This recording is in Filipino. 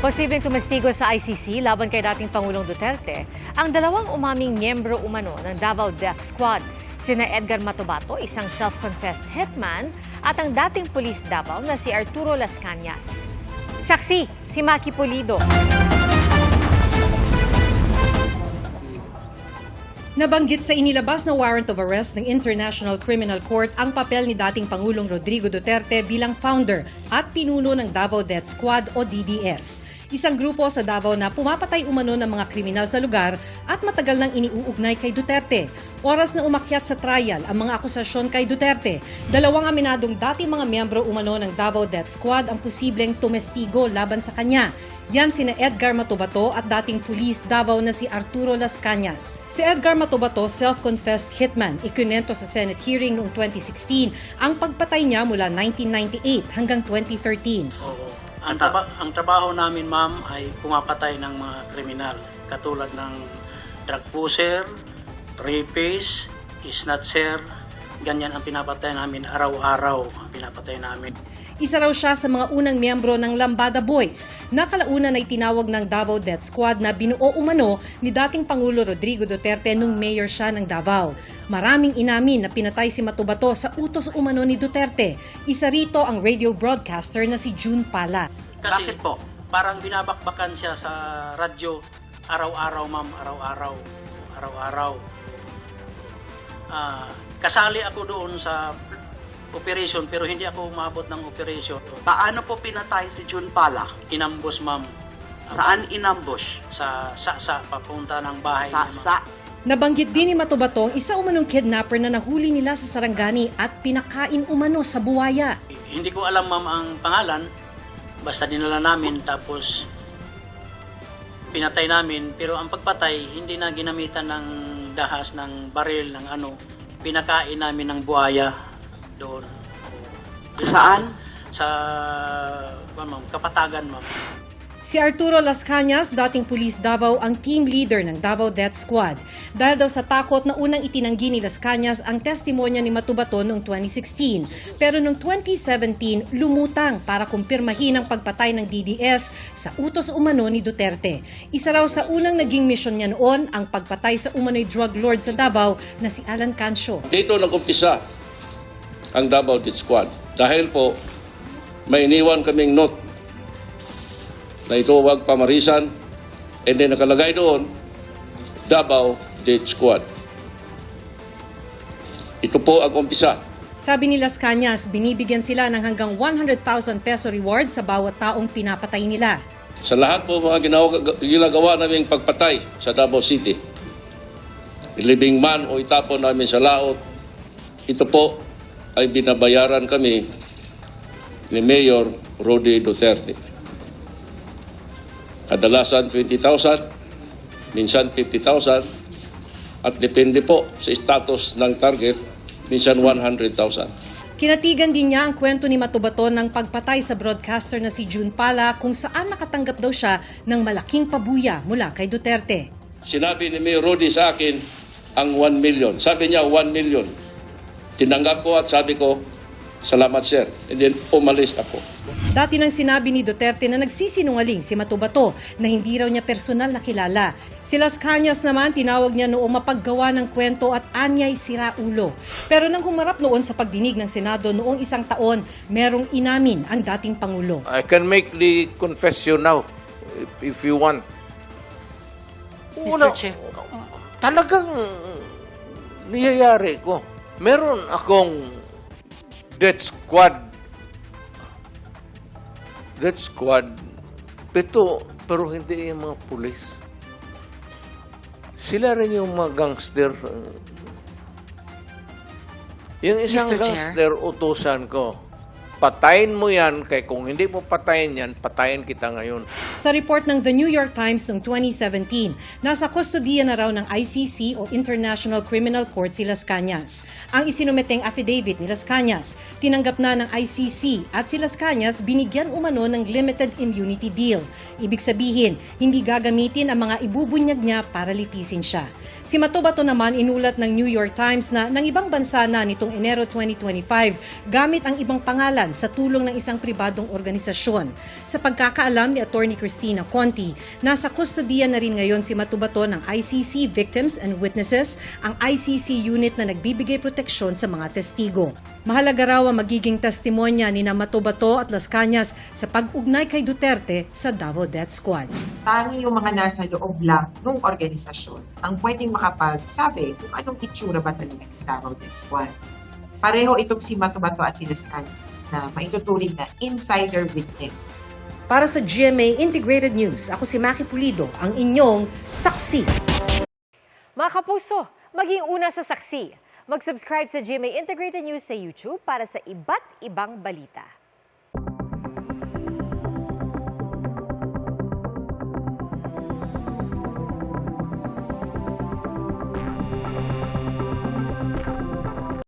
Posibleng tumestigo sa ICC laban kay dating Pangulong Duterte ang dalawang umaming miyembro umano ng Davao Death Squad, sina Edgar Matobato, isang self-confessed hitman, at ang dating pulis Davao na si Arturo Las Cañas. Saksi, si Maki Pulido. Nabanggit sa inilabas na warrant of arrest ng International Criminal Court ang papel ni dating Pangulong Rodrigo Duterte bilang founder at pinuno ng Davao Death Squad o DDS. Isang grupo sa Davao na pumapatay umano ng mga kriminal sa lugar at matagal nang iniuugnay kay Duterte. Oras na umakyat sa trial ang mga akusasyon kay Duterte. Dalawang aminadong dating mga miyembro umano ng Davao Death Squad ang posibleng tumestigo laban sa kanya. Yan sina Edgar Matobato at dating pulis Davao na si Arturo Las Cañas. Si Edgar Matobato, self-confessed hitman, ikinento sa Senate hearing noong 2016 ang pagpatay niya mula 1998 hanggang 2013. Oo. Ang trabaho namin, ma'am, ay pumapatay ng mga kriminal katulad ng drug pusher, rapist, snatcher, ganyan ang pinapatay namin araw-araw, pinapatay namin. Isa raw siya sa mga unang miyembro ng Lambada Boys na kalaunan ay tinawag ng Davao Death Squad na binuo umano ni dating Pangulo Rodrigo Duterte nung mayor siya ng Davao. Maraming inamin na pinatay si Matobato sa utos umano ni Duterte. Isa rito ang radio broadcaster na si June Pala. Kasi bakit po? Parang binabakbakan siya sa radyo araw-araw, ma'am, araw-araw. Kasali ako doon sa operation pero hindi ako umabot ng operation. Paano po pinatay si June Pala? Inambush, ma'am. Saan inambush? Sa papunta ng bahay niya, ma'am. Nabanggit din ni Matobato ang isa umanong kidnapper na nahuli nila sa Sarangani at pinakain umano sa buwaya. Hindi ko alam, ma'am, ang pangalan. Basta dinala namin tapos pinatay namin. Pero ang pagpatay, hindi na ginamitan ng dahas, ng baril, ng ano. Pinakain namin ng buhaya doon. Saan? Sa ma'am, Kapatagan, ma'am. Si Arturo Las Cañas, dating pulis Davao, ang team leader ng Davao Death Squad. Dahil daw sa takot na unang itinanggi ni Las Cañas ang testimonya ni Matobato noong 2016. Pero noong 2017, lumutang para kumpirmahin ang pagpatay ng DDS sa utos umano ni Duterte. Isa raw sa unang naging misyon niya noon ang pagpatay sa umano'y drug lord sa Davao na si Alan Cancio. Dito nag-umpisa ang Davao Death Squad. Dahil po, may iniwan kaming note na ito huwag pamarisan, and then nakalagay doon, Davao Death Squad. Ito po ang umpisa. Sabi ni Las Cañas, binibigyan sila ng hanggang 100,000 peso reward sa bawat taong pinapatay nila. Sa lahat po mga ginagawa naming pagpatay sa Davao City, ilibing man o itapon namin sa laot, ito po ay binabayaran kami ni Mayor Rody Duterte. Kadalasan 20,000, minsan 50,000, at depende po sa status ng target, minsan 100,000. Kinatigan din niya ang kwento ni Matobato ng pagpatay sa broadcaster na si June Pala kung saan nakatanggap daw siya ng malaking pabuya mula kay Duterte. Sinabi ni Mayor Rody sa akin ang 1 million. Sabi niya 1 million. Tinanggap ko at sabi ko, salamat sir. And then umalis ako. Dati nang sinabi ni Duterte na nagsisinungaling si Matobato na hindi raw niya personal na kilala. Si Las Cañas naman tinawag niya noong mapaggawa ng kwento at anyay siraulo. Pero nang humarap noon sa pagdinig ng Senado noong isang taon, merong inamin ang dating Pangulo. I can make the confession now if you want. Mr. Chair. Talagang niyayari ko. Meron akong death squad, pero hindi yung mga pulis. Sila rin yung mga gangster. Yung isang Mr. Chair? gangster, utusan ko. Patayin mo yan, kaya kung hindi mo patayin yan, patayin kita ngayon. Sa report ng The New York Times noong 2017, nasa kustodiya na raw ng ICC o International Criminal Court si Las Cañas. Ang isinumeteng affidavit ni Las Cañas, tinanggap na ng ICC at si Las Cañas binigyan umano ng limited immunity deal. Ibig sabihin, hindi gagamitin ang mga ibubunyag niya para litisin siya. Si Matobato naman inulat ng New York Times na ng ibang bansa na nitong Enero 2025 gamit ang ibang pangalan yan sa tulong ng isang pribadong organisasyon. Sa pagkakaalam ni Attorney Cristina Conti, nasa kustodiya na rin ngayon si Matubato ng ICC Victims and Witnesses, ang ICC unit na nagbibigay proteksyon sa mga testigo. Mahalaga raw ang magiging testimonya ni Matubato at Las Cañas sa pag-ugnay kay Duterte sa Davao Death Squad. Tangi yung mga nasa loob lang ng organisasyon ang pwedeng makapagsabi kung anong itsura ba talaga ng Davao Death Squad. Pareho itong si Matubato at si Las Cañas na maituturing na insider witness. Para sa GMA Integrated News, ako si Maki Pulido, ang inyong saksi. Mga kapuso, maging una sa saksi. Mag-subscribe sa GMA Integrated News sa YouTube para sa iba't ibang balita.